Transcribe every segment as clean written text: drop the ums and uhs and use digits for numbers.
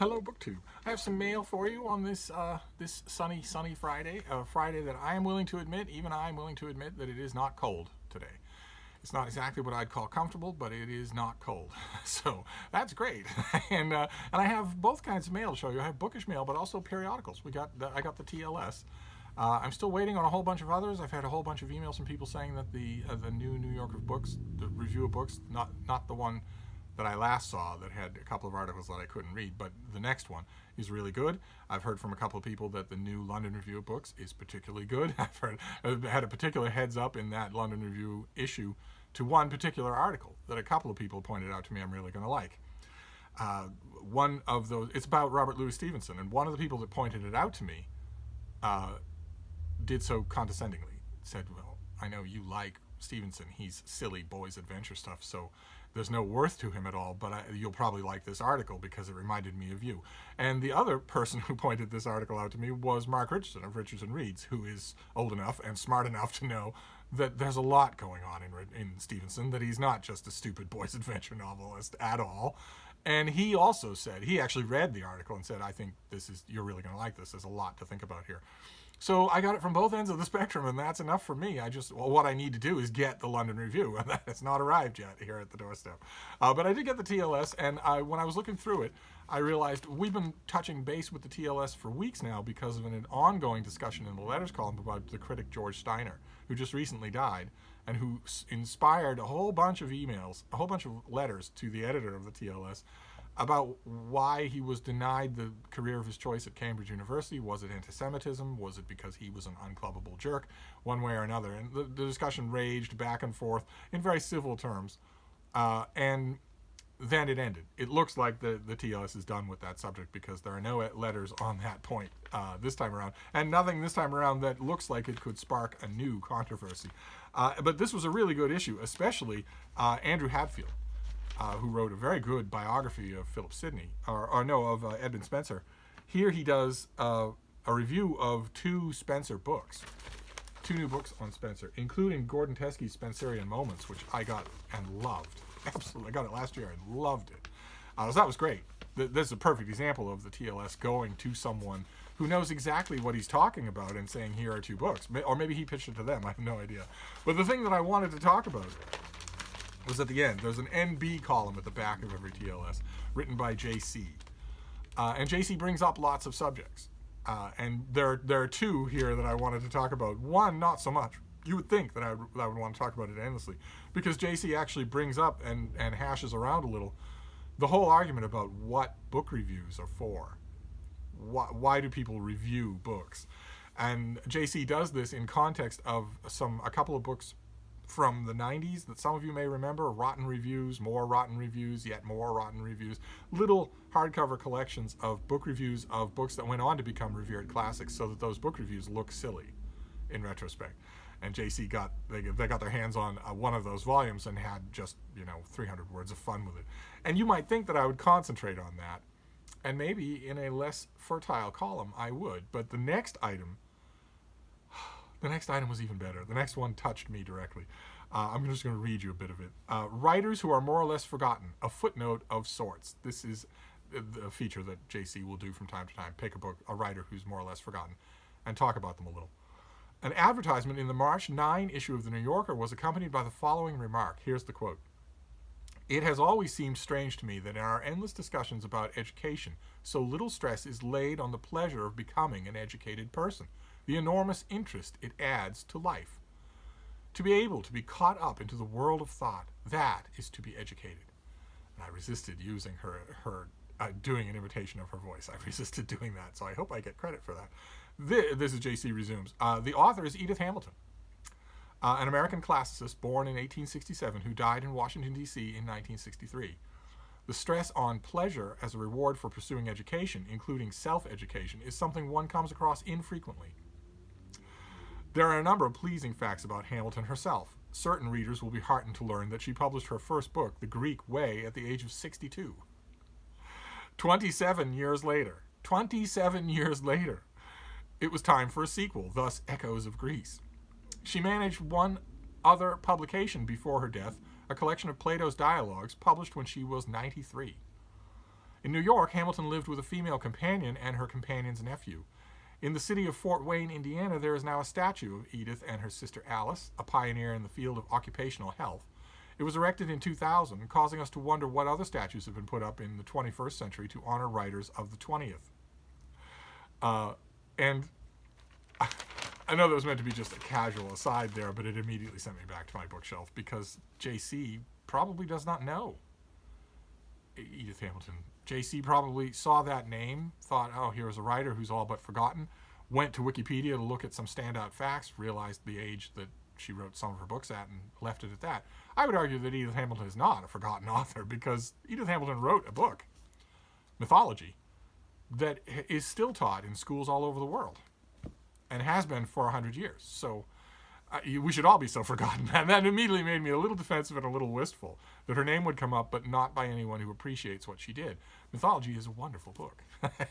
Hello, BookTube. I have some mail for you on this sunny Friday, a Friday that I am willing to admit, even I am willing to admit, that it is not cold today. It's not exactly what I'd call comfortable, but it is not cold, so that's great. And I have both kinds of mail to show you. I have bookish mail, but also periodicals. I got the TLS. I'm still waiting on a whole bunch of others. I've had a whole bunch of emails from people saying that the new New Yorker books, the review of books, not the one that I last saw that had a couple of articles that I couldn't read, but the next one is really good. I've heard from a couple of people that the new London Review of Books is particularly good. I've had a particular heads up in that London Review issue to one particular article that a couple of people pointed out to me I'm really going to like. One of those, it's about Robert Louis Stevenson, and one of the people that pointed it out to me did so condescendingly. Said, well, I know you like Stevenson. He's silly boys adventure stuff, so there's no worth to him at all, but you'll probably like this article because it reminded me of you. And the other person who pointed this article out to me was Mark Richardson of Richardson Reads, who is old enough and smart enough to know that there's a lot going on in Stevenson, that he's not just a stupid boys adventure novelist at all. And he also said, he actually read the article and said, I think you're really going to like this. There's a lot to think about here. So I got it from both ends of the spectrum, and that's enough for me. What I need to do is get the London Review, and that has not arrived yet here at the doorstep. But I did get the TLS, and when I was looking through it, I realized we've been touching base with the TLS for weeks now because of an ongoing discussion in the letters column about the critic George Steiner, who just recently died, and who inspired a whole bunch of emails, a whole bunch of letters to the editor of the TLS about why he was denied the career of his choice at Cambridge University. Was it anti-Semitism? Was it because he was an unclubbable jerk? One way or another. And the discussion raged back and forth in very civil terms. And then it ended. It looks like the TLS is done with that subject because there are no letters on that point this time around. And nothing this time around that looks like it could spark a new controversy. But this was a really good issue, especially Andrew Hadfield, who wrote a very good biography of Philip Sidney, of Edmund Spenser. Here he does a review of two Spenser books, two new books on Spenser, including Gordon Teskey's Spenserian Moments, which I got and loved. Absolutely, I got it last year and loved it. So that was great. This is a perfect example of the TLS going to someone who knows exactly what he's talking about and saying, here are two books. Or maybe he pitched it to them, I have no idea. But the thing that I wanted to talk about was at the end. There's an NB column at the back of every TLS written by JC. And JC brings up lots of subjects. And there are two here that I wanted to talk about. One, not so much. You would think that I would want to talk about it endlessly, because JC actually brings up and hashes around a little the whole argument about what book reviews are for. Why do people review books? And JC does this in context of a couple of books from the 90s that some of you may remember: rotten reviews, more rotten reviews, yet more rotten reviews, little hardcover collections of book reviews of books that went on to become revered classics, so that those book reviews look silly in retrospect. And JC got their hands on one of those volumes and had just 300 words of fun with it. And you might think that I would concentrate on that, and maybe in a less fertile column I would. But the next item was even better. The next one touched me directly. I'm just going to read you a bit of it. Writers who are more or less forgotten, a footnote of sorts. This is a feature that JC will do from time to time. Pick a writer who's more or less forgotten and talk about them a little. An advertisement in the March 9 issue of The New Yorker was accompanied by the following remark. Here's the quote. It has always seemed strange to me that in our endless discussions about education, so little stress is laid on the pleasure of becoming an educated person, the enormous interest it adds to life. To be able to be caught up into the world of thought, that is to be educated. And I resisted using her doing an imitation of her voice. I resisted doing that, so I hope I get credit for that. This is JC resumes. The author is Edith Hamilton, an American classicist born in 1867 who died in Washington, D.C. in 1963. The stress on pleasure as a reward for pursuing education, including self-education, is something one comes across infrequently. There are a number of pleasing facts about Hamilton herself. Certain readers will be heartened to learn that she published her first book, The Greek Way, at the age of 62. 27 years later, it was time for a sequel, thus Echoes of Greece. She managed one other publication before her death, a collection of Plato's dialogues published when she was 93. In New York, Hamilton lived with a female companion and her companion's nephew. In the city of Fort Wayne, Indiana, there is now a statue of Edith and her sister Alice, a pioneer in the field of occupational health. It was erected in 2000, causing us to wonder what other statues have been put up in the 21st century to honor writers of the 20th. And I know that was meant to be just a casual aside there, but it immediately sent me back to my bookshelf because JC probably does not know Edith Hamilton. JC probably saw that name, thought, oh, here's a writer who's all but forgotten, went to Wikipedia to look at some standout facts, realized the age that she wrote some of her books at, and left it at that. I would argue that Edith Hamilton is not a forgotten author because Edith Hamilton wrote a book, mythology, that is still taught in schools all over the world and has been for 100 years. So we should all be so forgotten. And that immediately made me a little defensive and a little wistful that her name would come up, but not by anyone who appreciates what she did. Mythology is a wonderful book.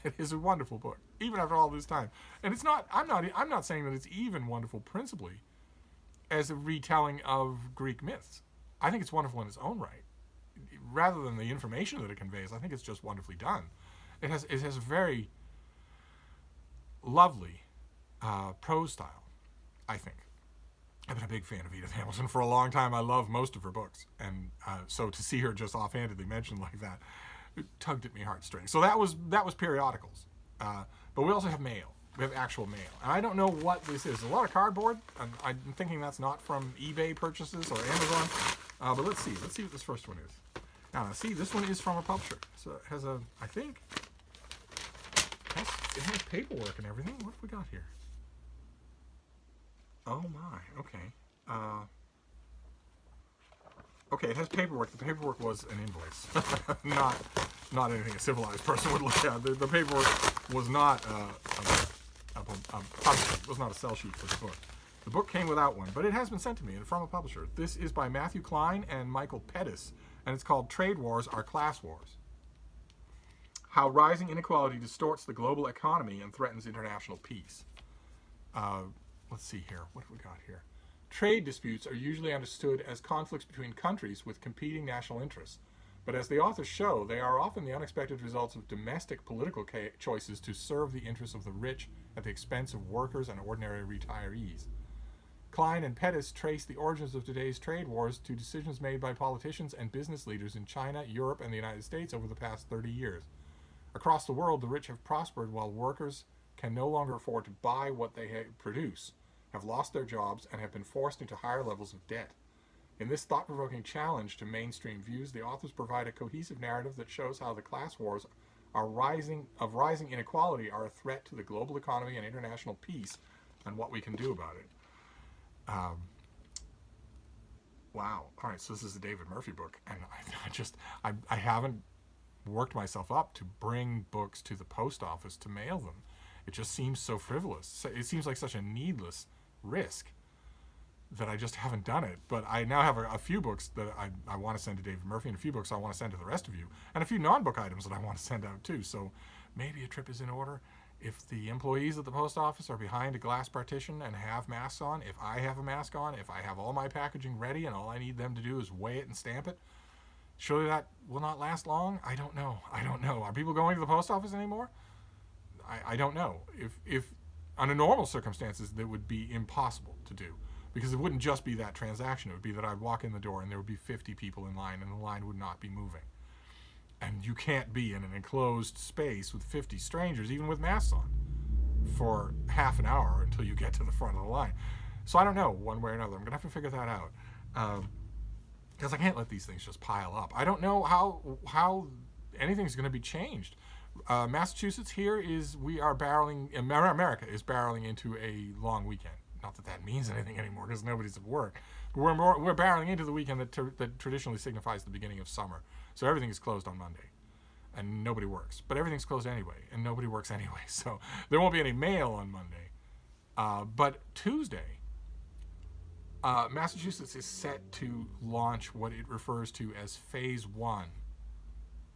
It is a wonderful book, even after all this time. And it's not. I'm not saying that it's even wonderful principally as a retelling of Greek myths. I think it's wonderful in its own right. Rather than the information that it conveys, I think it's just wonderfully done. It has a very lovely prose style, I think. I've been a big fan of Edith Hamilton for a long time. I love most of her books. And so to see her just offhandedly mentioned like that, it tugged at me heartstrings. So that was periodicals. But we also have mail. We have actual mail. And I don't know what this is. A lot of cardboard. I'm thinking that's not from eBay purchases or Amazon. But let's see. Let's see what this first one is. Now, see, this one is from a publisher. So it has I think, it has paperwork and everything. What have we got here? Oh my, okay. Okay, it has paperwork. The paperwork was an invoice, not anything a civilized person would look at. The paperwork was not a publisher. It was not a sell sheet for the book. The book came without one, but it has been sent to me and from a publisher. This is by Matthew Klein and Michael Pettis, and it's called Trade Wars Are Class Wars. How Rising Inequality Distorts the Global Economy and Threatens International Peace. Let's see here. What have we got here? Trade disputes are usually understood as conflicts between countries with competing national interests. But as the authors show, they are often the unexpected results of domestic political choices to serve the interests of the rich at the expense of workers and ordinary retirees. Klein and Pettis trace the origins of today's trade wars to decisions made by politicians and business leaders in China, Europe, and the United States over the past 30 years. Across the world, the rich have prospered while workers can no longer afford to buy what they produce, have lost their jobs, and have been forced into higher levels of debt. In this thought-provoking challenge to mainstream views, the authors provide a cohesive narrative that shows how the class wars rising inequality are a threat to the global economy and international peace, and what we can do about it. Wow. All right, so this is a David Murphy book, and I haven't worked myself up to bring books to the post office to mail them. It just seems so frivolous. It seems like such a needless risk that I just haven't done it. But I now have a few books that I want to send to David Murphy, and a few books I want to send to the rest of you, and a few non-book items that I want to send out too. So maybe a trip is in order. If the employees at the post office are behind a glass partition and have masks on, if I have a mask on, if I have all my packaging ready and all I need them to do is weigh it and stamp it, surely that will not last long? I don't know. Are people going to the post office anymore? I don't know. If under normal circumstances, that would be impossible to do, because it wouldn't just be that transaction. It would be that I'd walk in the door and there would be 50 people in line and the line would not be moving. And you can't be in an enclosed space with 50 strangers, even with masks on, for half an hour until you get to the front of the line. So I don't know, one way or another. I'm going to have to figure that out. Because I can't let these things just pile up. I don't know how anything's going to be changed. Massachusetts here America is barreling into a long weekend. Not that that means anything anymore, because nobody's at work. But we're barreling into the weekend that traditionally signifies the beginning of summer. So everything is closed on Monday, and nobody works. But everything's closed anyway, and nobody works anyway. So there won't be any mail on Monday. But Tuesday, Massachusetts is set to launch what it refers to as Phase 1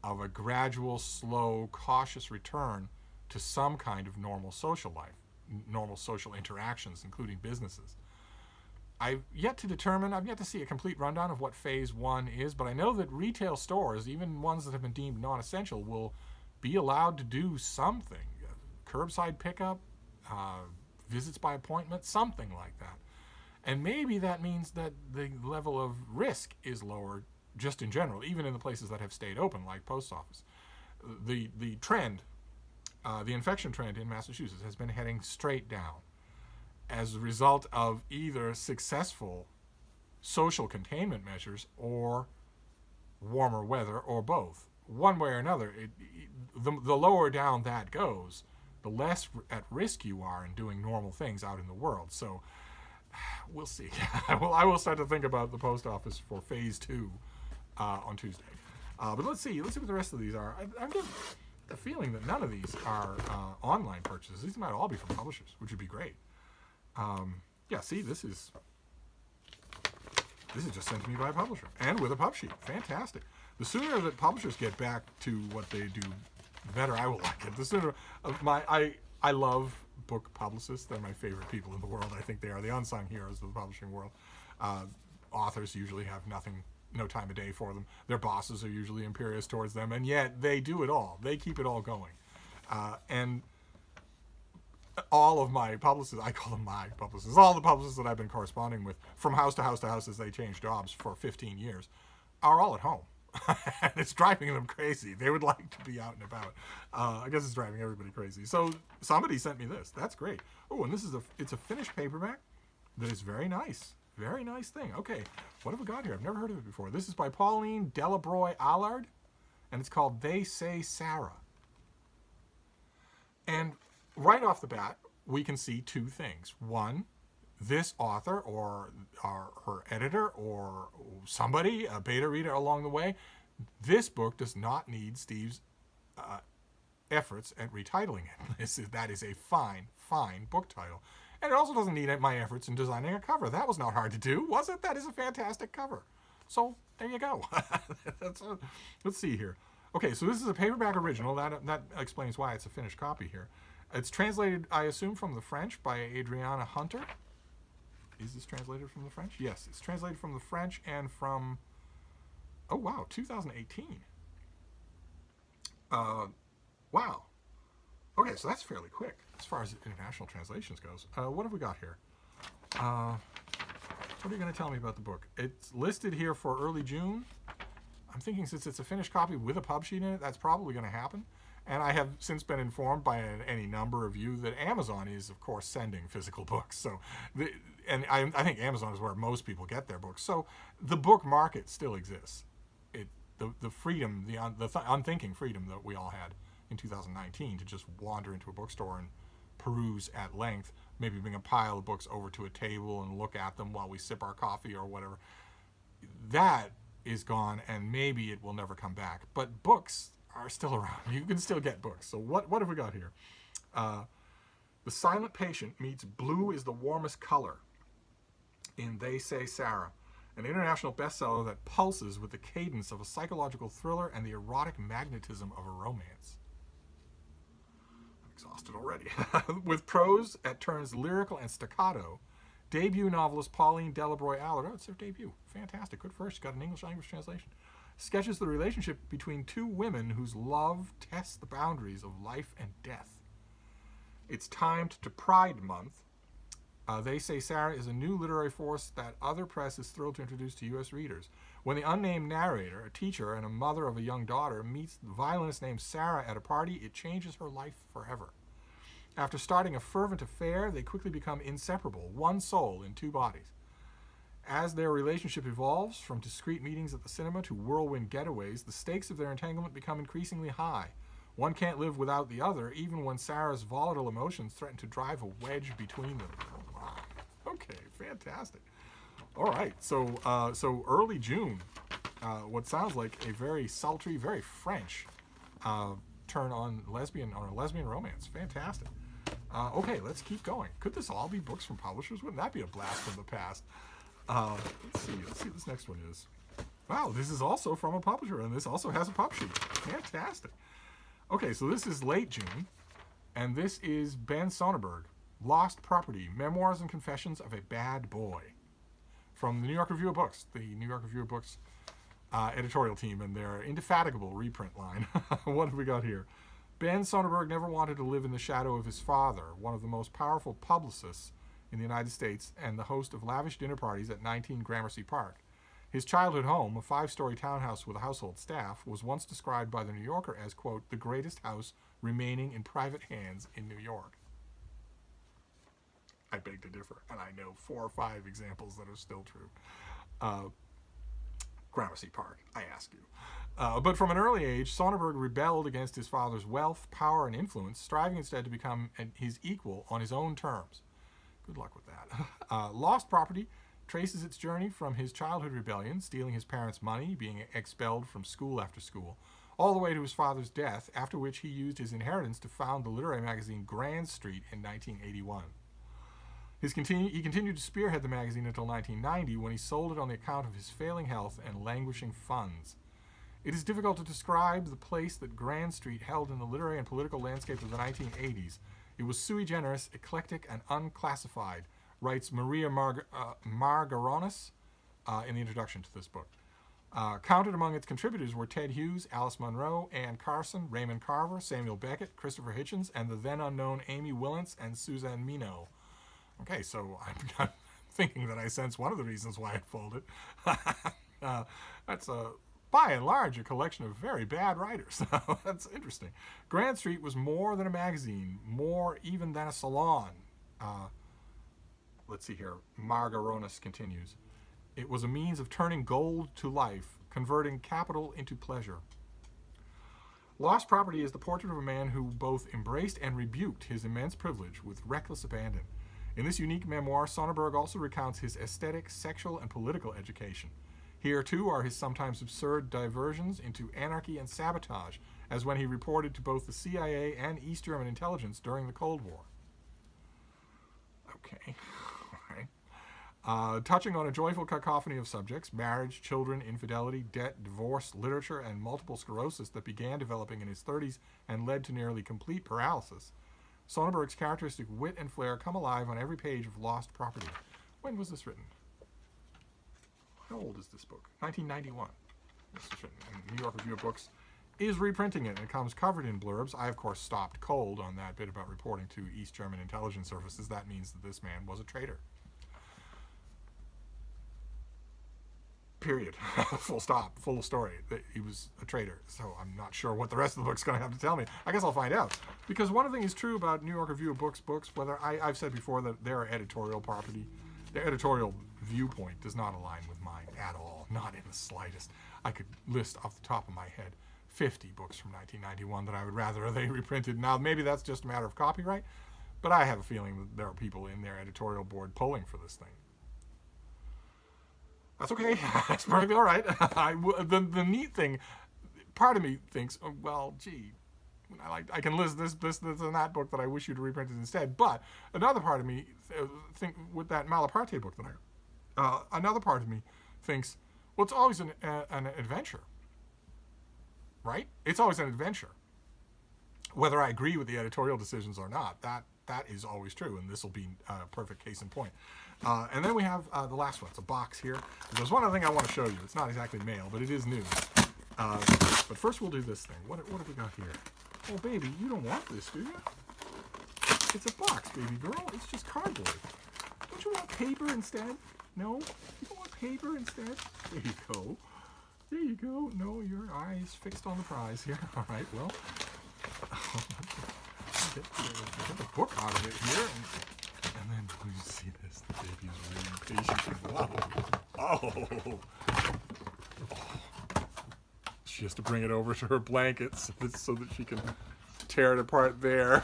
of a gradual, slow, cautious return to some kind of normal social life, normal social interactions, including businesses. I've yet to see a complete rundown of what phase 1 is, but I know that retail stores, even ones that have been deemed non-essential, will be allowed to do something. Curbside pickup, visits by appointment, something like that. And maybe that means that the level of risk is lower just in general, even in the places that have stayed open, like post office. The trend, the infection trend in Massachusetts has been heading straight down as a result of either successful social containment measures or warmer weather, or both. One way or another, the lower down that goes, the less at risk you are in doing normal things out in the world. So we'll see. I will start to think about the post office for phase 2 on Tuesday. But let's see what the rest of these are. I'm getting the feeling that none of these are online purchases. These might all be from publishers, which would be great. Yeah, see, this is just sent to me by a publisher and with a pub sheet. Fantastic. The sooner that publishers get back to what they do better, I will like it. The sooner I love book publicists. They're my favorite people in the world. I think they are the unsung heroes of the publishing world. Authors usually have no time of day for them. Their bosses are usually imperious towards them, and yet they do it all. They keep it all going. And all of my publicists, I call them my publicists, all the publicists that I've been corresponding with from house to house to house as they change jobs for 15 years, are all at home. And it's driving them crazy. They would like to be out and about. I guess it's driving everybody crazy. So somebody sent me this. That's great. Oh, and it's a finished paperback that is very nice. Very nice thing. Okay, what have we got here? I've never heard of it before. This is by Pauline Delabroy Allard, and it's called They Say Sarah. And right off the bat, we can see two things. One, this author or her editor or somebody, a beta reader along the way, this book does not need Steve's efforts at retitling it. That is a fine, fine book title. And it also doesn't need my efforts in designing a cover. That was not hard to do, was it? That is a fantastic cover. So there you go. Let's see here. Okay, so this is a paperback original. That explains why it's a finished copy here. It's translated, I assume, from the French by Adriana Hunter. Is this translated from the French? Yes, it's translated from the French and from, 2018. Wow. Okay, so that's fairly quick as far as international translations goes. What have we got here? What are you going to tell me about the book? It's listed here for early June. I'm thinking since it's a finished copy with a pub sheet in it, that's probably going to happen. And I have since been informed by any number of you that Amazon is, of course, sending physical books. So, I think Amazon is where most people get their books. So the book market still exists. The freedom, the unthinking freedom that we all had in 2019 to just wander into a bookstore and peruse at length, maybe bring a pile of books over to a table and look at them while we sip our coffee or whatever. That is gone, and maybe it will never come back. But books are still around. You can still get books. So what have we got here? The Silent Patient meets Blue is the Warmest Color in They Say Sarah, an international bestseller that pulses with the cadence of a psychological thriller and the erotic magnetism of a romance. I'm exhausted already. With prose at turns lyrical and staccato, debut novelist Pauline Delabroy Allard, it's their debut, fantastic, good first, got an English language translation, sketches the relationship between two women whose love tests the boundaries of life and death. It's timed to Pride Month. They Say Sarah is a new literary force that other press is thrilled to introduce to U.S. readers. When the unnamed narrator, a teacher and a mother of a young daughter, meets the violinist named Sarah at a party, it changes her life forever. After starting a fervent affair, they quickly become inseparable, one soul in two bodies. As their relationship evolves, from discreet meetings at the cinema to whirlwind getaways, the stakes of their entanglement become increasingly high. One can't live without the other, even when Sarah's volatile emotions threaten to drive a wedge between them. Wow. Okay, fantastic. All right, so early June, what sounds like a very sultry, very French turn on a lesbian romance. Fantastic. Okay, let's keep going. Could this all be books from publishers? Wouldn't that be a blast from the past? Let's see what this next one is. Wow, this is also from a publisher, and this also has a pub sheet. Fantastic. Okay, so this is late June, and this is Ben Sonnenberg, Lost Property, Memoirs and Confessions of a Bad Boy. from the New York Review of Books, editorial team and their indefatigable reprint line. What have we got here? Ben Soderbergh never wanted to live in the shadow of his father, one of the most powerful publicists in the United States and the host of lavish dinner parties at 19 Gramercy Park. His childhood home, a 5-story townhouse with a household staff, was once described by the New Yorker as, quote, the greatest house remaining in private hands in New York. I beg to differ, and I know 4 or 5 examples that are still true. Gramercy Park, I ask you. But from an early age, Soderbergh rebelled against his father's wealth, power, and influence, striving instead to become his equal on his own terms. Good luck with that. Lost Property traces its journey from his childhood rebellion, stealing his parents' money, being expelled from school after school, all the way to his father's death, after which he used his inheritance to found the literary magazine Grand Street in 1981. He continued to spearhead the magazine until 1990, when he sold it on the account of his failing health and languishing funds. It is difficult to describe the place that Grand Street held in the literary and political landscape of the 1980s. It was sui generis, eclectic, and unclassified, writes Maria Margaronis in the introduction to this book. Counted among its contributors were Ted Hughes, Alice Munro, Anne Carson, Raymond Carver, Samuel Beckett, Christopher Hitchens, and the then unknown Amy Willence and Suzanne Mino. Okay, so I'm thinking that I sense one of the reasons why it folded. That's by and large a collection of very bad writers. That's interesting. Grand Street was more than a magazine, more even than a salon. Let's see here. Margaronis continues. It was a means of turning gold to life, converting capital into pleasure. Lost Property is the portrait of a man who both embraced and rebuked his immense privilege with reckless abandon. In this unique memoir, Soderbergh also recounts his aesthetic, sexual, and political education. Here, too, are his sometimes absurd diversions into anarchy and sabotage, as when he reported to both the CIA and East German intelligence during the Cold War. Okay, all right. Touching on a joyful cacophony of subjects, marriage, children, infidelity, debt, divorce, literature, and multiple sclerosis that began developing in his 30s and led to nearly complete paralysis, Soderbergh's characteristic wit and flair come alive on every page of Lost Property. When was this written? How old is this book? 1991. This was written. And New York Review of Books is reprinting it, and it comes covered in blurbs. I, of course, stopped cold on that bit about reporting to East German intelligence services. That means that this man was a traitor. Period. Full stop. Full story. He was a traitor. So I'm not sure what the rest of the book's going to have to tell me. I guess I'll find out. Because one thing is true about New York Review of Books, whether I've said before that their editorial property, their editorial viewpoint does not align with mine at all. Not in the slightest. I could list off the top of my head 50 books from 1991 that I would rather they reprinted. Now, maybe that's just a matter of copyright, but I have a feeling that there are people in their editorial board pulling for this thing. That's okay. That's perfectly all right. The neat thing, part of me thinks, oh, well, gee, I can list this and that book that I wish you to reprint it instead. But another part of me think with that Malaparte book that another part of me thinks, well, it's always an adventure, right? It's always an adventure. Whether I agree with the editorial decisions or not, that is always true, and this will be a perfect case in point. And then we have the last one. It's a box here. There's one other thing I want to show you. It's not exactly mail, but it is news. But first we'll do this thing. What have we got here? Oh, baby, you don't want this, do you? It's a box, baby girl. It's just cardboard. Don't you want paper instead? No? You don't want paper instead? There you go. There you go. No, your eye is fixed on the prize here. All right, well, get the book out of it here. And then you see this. The baby's really impatient. Wow. Oh. She has to bring it over to her blankets so that she can tear it apart there.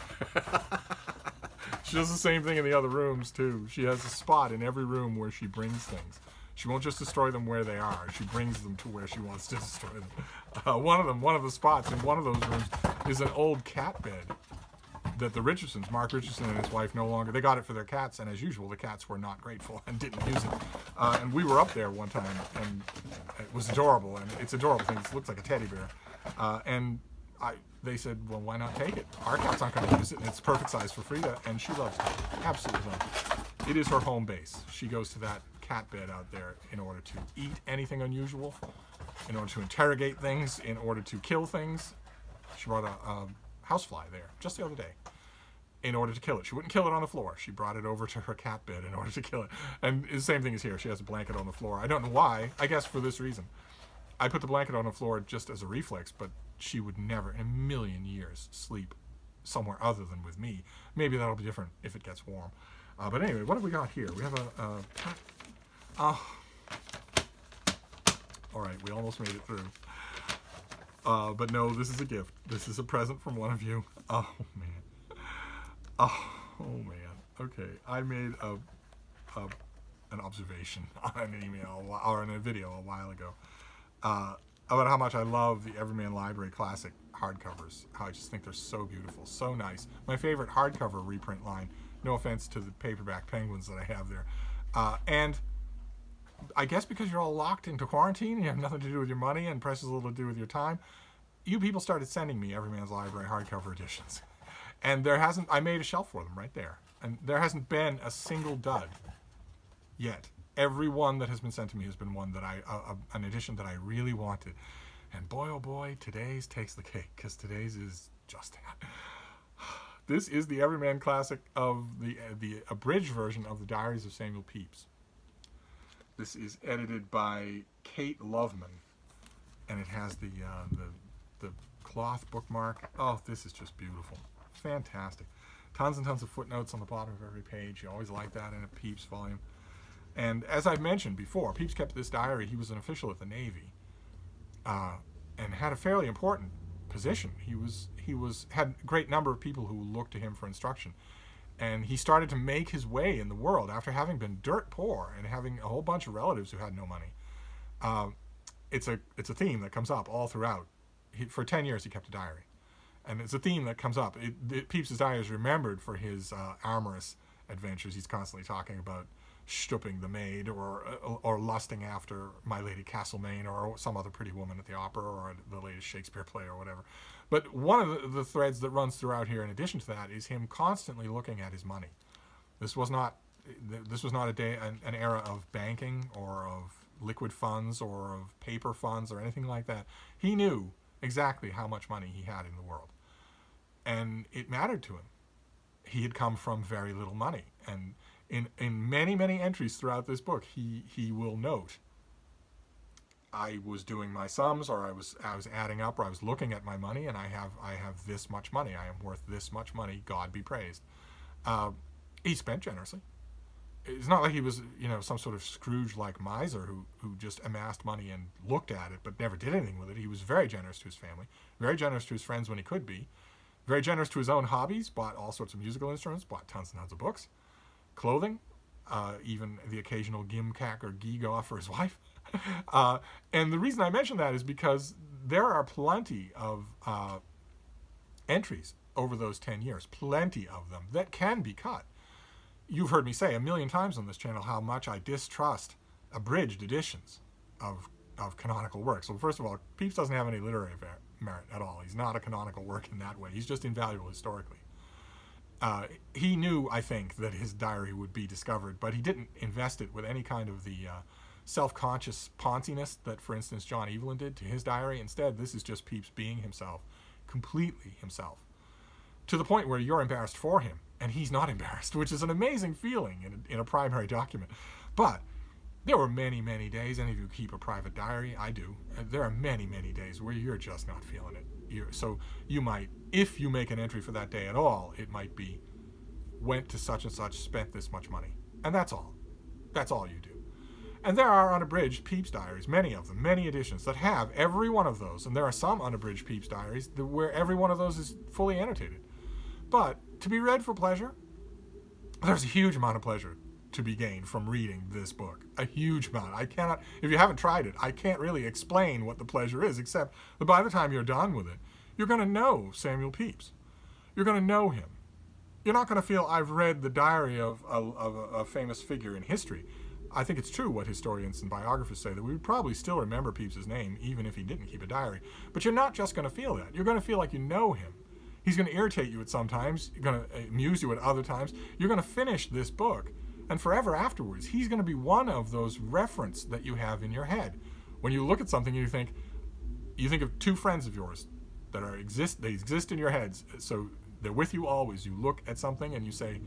She does the same thing in the other rooms, too. She has a spot in every room where she brings things. She won't just destroy them where they are. She brings them to where she wants to destroy them. One of the spots in one of those rooms is an old cat bed that the Richardsons, Mark Richardson and his wife, no longer, they got it for their cats, and as usual, the cats were not grateful and didn't use it. And we were up there one time, and it was adorable, and it's adorable thing. It looks like a teddy bear. They said, well, why not take it? Our cats aren't going to use it, and it's perfect size for Frida, and she loves it. Absolutely loves it. It is her home base. She goes to that cat bed out there in order to eat anything unusual, in order to interrogate things, in order to kill things. She brought a housefly there just the other day in order to kill it. She wouldn't kill it on the floor. She brought it over to her cat bed in order to kill it. And the same thing is here. She has a blanket on the floor. I don't know why. I guess for this reason. I put the blanket on the floor just as a reflex, but she would never in a million years sleep somewhere other than with me. Maybe that'll be different if it gets warm. But anyway, what have we got here? We have all right, we almost made it through. But no, this is a gift. This is a present from one of you. Oh, man. Oh man. Okay, I made an observation on an email or in a video a while ago about how much I love the Everyman Library Classic hardcovers. How I just think they're so beautiful, so nice. My favorite hardcover reprint line. No offense to the paperback penguins that I have there. And I guess because you're all locked into quarantine, you have nothing to do with your money and precious little to do with your time, you people started sending me Everyman's Library hardcover editions. And I made a shelf for them right there. And there hasn't been a single dud yet. Every one that has been sent to me has been one that an edition that I really wanted. And boy, oh boy, today's takes the cake, because today's is just that. This is the Everyman Classic of the abridged version of the Diaries of Samuel Pepys. This is edited by Kate Loveman, and it has the cloth bookmark. Oh, this is just beautiful. Fantastic. Tons and tons of footnotes on the bottom of every page. You always like that in a Peeps volume. And as I've mentioned before, Peeps kept this diary. He was an official at the Navy and had a fairly important position. He had a great number of people who looked to him for instruction. And he started to make his way in the world after having been dirt poor and having a whole bunch of relatives who had no money. It's a theme that comes up all throughout. For 10 years, he kept a diary. And it's a theme that comes up. Pepys' diary is remembered for his amorous adventures. He's constantly talking about stooping the maid or lusting after my Lady Castlemaine or some other pretty woman at the opera or the latest Shakespeare play or whatever. But one of the threads that runs throughout here, in addition to that, is him constantly looking at his money. This was not an era of banking or of liquid funds or of paper funds or anything like that. He knew exactly how much money he had in the world. And it mattered to him. He had come from very little money. And in many, many entries throughout this book, he will note, I was doing my sums, or I was adding up, or I was looking at my money, and I have this much money. I am worth this much money. God be praised. He spent generously. It's not like he was, some sort of Scrooge-like miser who just amassed money and looked at it but never did anything with it. He was very generous to his family, very generous to his friends when he could be, very generous to his own hobbies, bought all sorts of musical instruments, bought tons and tons of books, clothing, even the occasional gimcack or gewgaw for his wife. And the reason I mention that is because there are plenty of entries over those 10 years, plenty of them, that can be cut. You've heard me say a million times on this channel how much I distrust abridged editions of canonical works. So first of all, Pepys doesn't have any literary merit at all. He's not a canonical work in that way. He's just invaluable historically. He knew, I think, that his diary would be discovered, but he didn't invest it with any kind of the self-conscious ponciness that, for instance, John Evelyn did to his diary. Instead, this is just Pepys being himself, completely himself, to the point where you're embarrassed for him, and he's not embarrassed, which is an amazing feeling in a primary document. But there were many, many days, any of you keep a private diary, I do, there are many, many days where you're just not feeling it. So you might, if you make an entry for that day at all, it might be, went to such and such, spent this much money. And that's all. That's all you do. And there are unabridged Pepys diaries, many of them, many editions that have every one of those. And there are some unabridged Pepys diaries where every one of those is fully annotated. But to be read for pleasure, there's a huge amount of pleasure to be gained from reading this book. A huge amount. I cannot, if you haven't tried it, I can't really explain what the pleasure is, except that by the time you're done with it, you're going to know Samuel Pepys. You're going to know him. You're not going to feel, I've read the diary of a famous figure in history. I think it's true what historians and biographers say, that we would probably still remember Pepys' name even if he didn't keep a diary. But you're not just going to feel that. You're going to feel like you know him. He's going to irritate you at some times. He's going to amuse you at other times. You're going to finish this book And forever afterwards, he's going to be one of those reference that you have in your head. When you look at something, you think of two friends of yours that they exist in your heads. So they're with you always. You look at something and you say,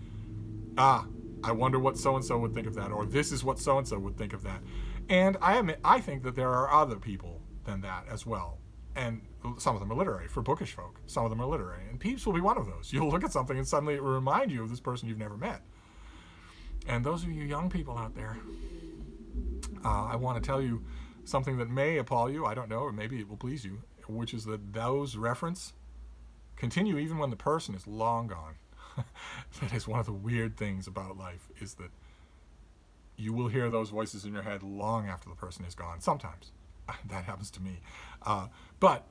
I wonder what so-and-so would think of that, or this is what so-and-so would think of that. And I think that there are other people than that as well. And some of them are literary, for bookish folk. Some of them are literary. And Peeps will be one of those. You'll look at something and suddenly it will remind you of this person you've never met. And those of you young people out there, I want to tell you something that may appall you, I don't know, or maybe it will please you, which is that those references continue even when the person is long gone. That is one of the weird things about life, is that you will hear those voices in your head long after the person is gone. Sometimes. That happens to me. But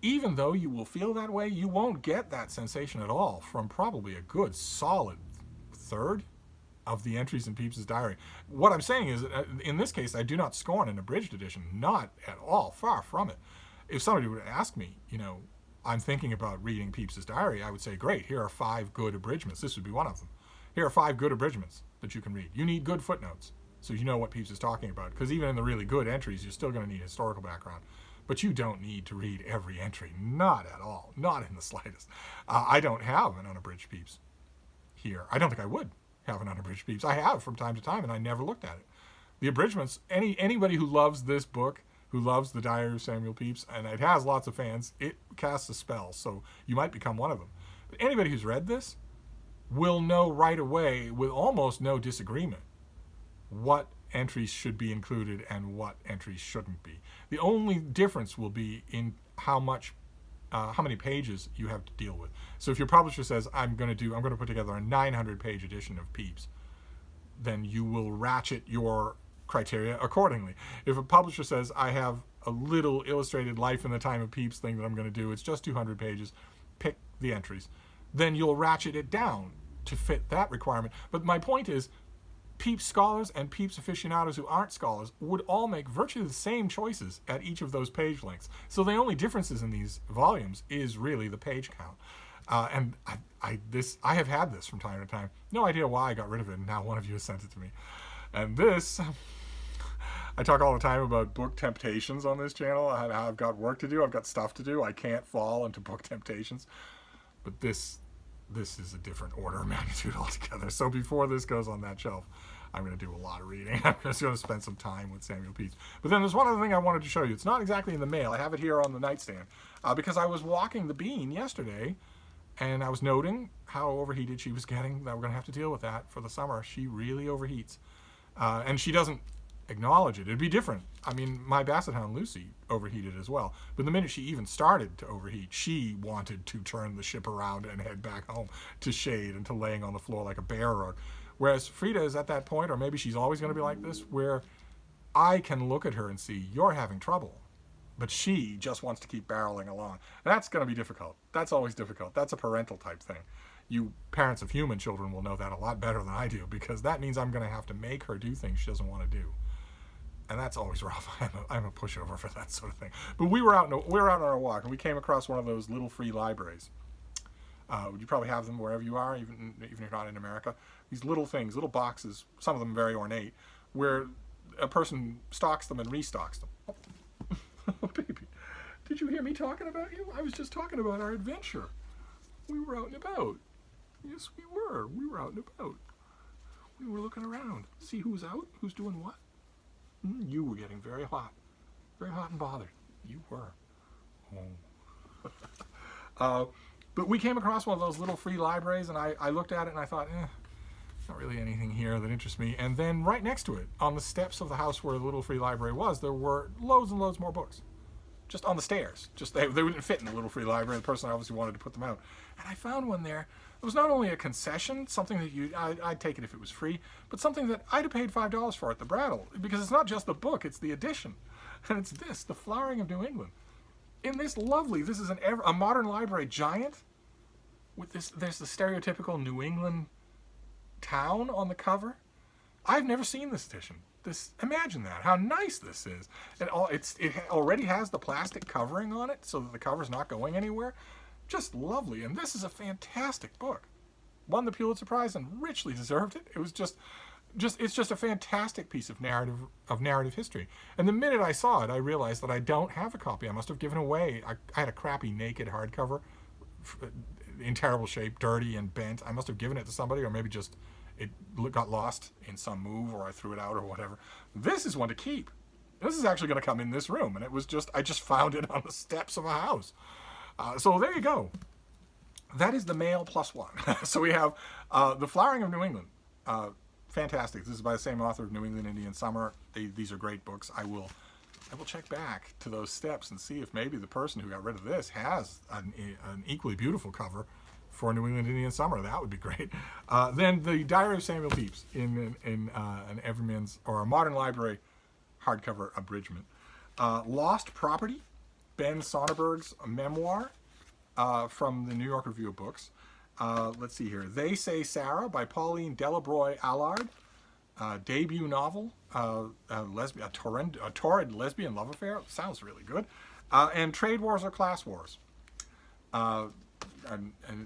even though you will feel that way, you won't get that sensation at all from probably a good, solid third of the entries in Pepys' diary. What I'm saying is, in this case, I do not scorn an abridged edition. Not at all. Far from it. If somebody would ask me, I'm thinking about reading Pepys' diary, I would say, great, here are 5 good abridgments. This would be one of them. Here are 5 good abridgments that you can read. You need good footnotes, so you know what Pepys is talking about. Because even in the really good entries, you're still going to need historical background. But you don't need to read every entry. Not at all. Not in the slightest. I don't have an unabridged Pepys here. I don't think I would have an unabridged Pepys. I have from time to time, and I never looked at it. The abridgments, anybody who loves this book, who loves the Diary of Samuel Pepys, and it has lots of fans, it casts a spell, so you might become one of them. But anybody who's read this will know right away, with almost no disagreement, what entries should be included and what entries shouldn't be. The only difference will be in how many pages you have to deal with. So if your publisher says, I'm going to put together a 900-page edition of Pepys, then you will ratchet your criteria accordingly. If a publisher says, I have a little illustrated life in the time of Pepys thing that I'm going to do, it's just 200 pages, pick the entries, then you'll ratchet it down to fit that requirement. But my point is, Pepys scholars and Pepys aficionados who aren't scholars would all make virtually the same choices at each of those page lengths. So the only differences in these volumes is really the page count. And I have had this from time to time. No idea why I got rid of it, and now one of you has sent it to me. And this, I talk all the time about book temptations on this channel. I've got work to do. I've got stuff to do. I can't fall into book temptations. But this is a different order of magnitude altogether. So before this goes on that shelf, I'm going to do a lot of reading. I'm just going to spend some time with Samuel Pepys. But then there's one other thing I wanted to show you. It's not exactly in the mail. I have it here on the nightstand. Because I was walking the Bean yesterday, and I was noting how overheated she was getting. That we're going to have to deal with that for the summer. She really overheats. And she doesn't acknowledge it. It'd be different. I mean, my Basset Hound Lucy overheated as well. But the minute she even started to overheat, she wanted to turn the ship around and head back home to shade and to laying on the floor like a bear rug. Whereas Frida is at that point, or maybe she's always going to be like this, where I can look at her and see, you're having trouble. But she just wants to keep barreling along. That's going to be difficult. That's always difficult. That's a parental type thing. You parents of human children will know that a lot better than I do, because that means I'm going to have to make her do things she doesn't want to do. And that's always rough. I'm a pushover for that sort of thing. But we were out on our walk, and we came across one of those little free libraries. You probably have them wherever you are, even if you're not in America. These little things, little boxes, some of them very ornate, where a person stocks them and restocks them. Oh, baby, did you hear me talking about you? I was just talking about our adventure. We were out and about. Yes, we were. We were out and about. We were looking around. See who's out, who's doing what. You were getting very hot and bothered. You were. Oh. But we came across one of those little free libraries, and I looked at it and I thought, not really anything here that interests me. And then right next to it, on the steps of the house where the little free library was, there were loads and loads more books. Just on the stairs. Just they wouldn't fit in the little free library. The person obviously wanted to put them out. And I found one there. It was not only a concession, something that I'd take it if it was free, but something that I'd have paid $5 for at the Brattle. Because it's not just the book, it's the edition. And it's this, The Flowering of New England. In this this is a modern library giant. With this, there's the stereotypical New England town on the cover. I've never seen this edition. Imagine that, how nice this is. It already has the plastic covering on it, so that the cover's not going anywhere. Just lovely, and this is a fantastic book. won the Pulitzer Prize and richly deserved it. It was it's just a fantastic piece of narrative history. And the minute I saw it, I realized that I don't have a copy. I must have given away. I had a crappy naked hardcover in terrible shape, dirty and bent. I must have given it to somebody, or maybe just it got lost in some move, or I threw it out, or whatever. This is one to keep. This is actually going to come in this room, and I just found it on the steps of a house. So there you go. That is the mail plus one. So we have The Flowering of New England. Fantastic. This is by the same author of New England Indian Summer. These are great books. I will check back to those steps and see if maybe the person who got rid of this has an equally beautiful cover for New England Indian Summer. That would be great. Then the Diary of Samuel Pepys in an Everyman's or a Modern Library hardcover abridgment. Lost Property, Ben Sonnenberg's memoir from the New York Review of Books. Let's see here. They Say Sarah by Pauline Delabroy Allard. Debut novel, a torrid lesbian love affair. Sounds really good. And Trade Wars or Class Wars. A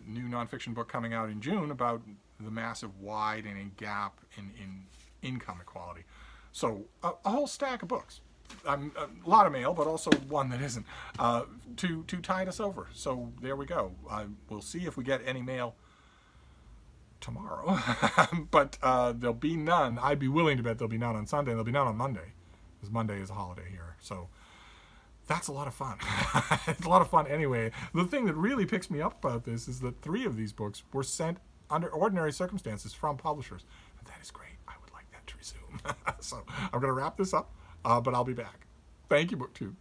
new nonfiction book coming out in June about the massive widening gap in income equality. So a whole stack of books. A lot of mail, but also one that isn't, to tide us over. So there we go. We'll see if we get any mail tomorrow, but there'll be none. I'd be willing to bet there'll be none on Sunday, and there'll be none on Monday, because Monday is a holiday here. So that's a lot of fun. It's a lot of fun anyway. The thing that really picks me up about this is that 3 of these books were sent under ordinary circumstances from publishers. And that is great. I would like that to resume. So I'm going to wrap this up, but I'll be back. Thank you, BookTube.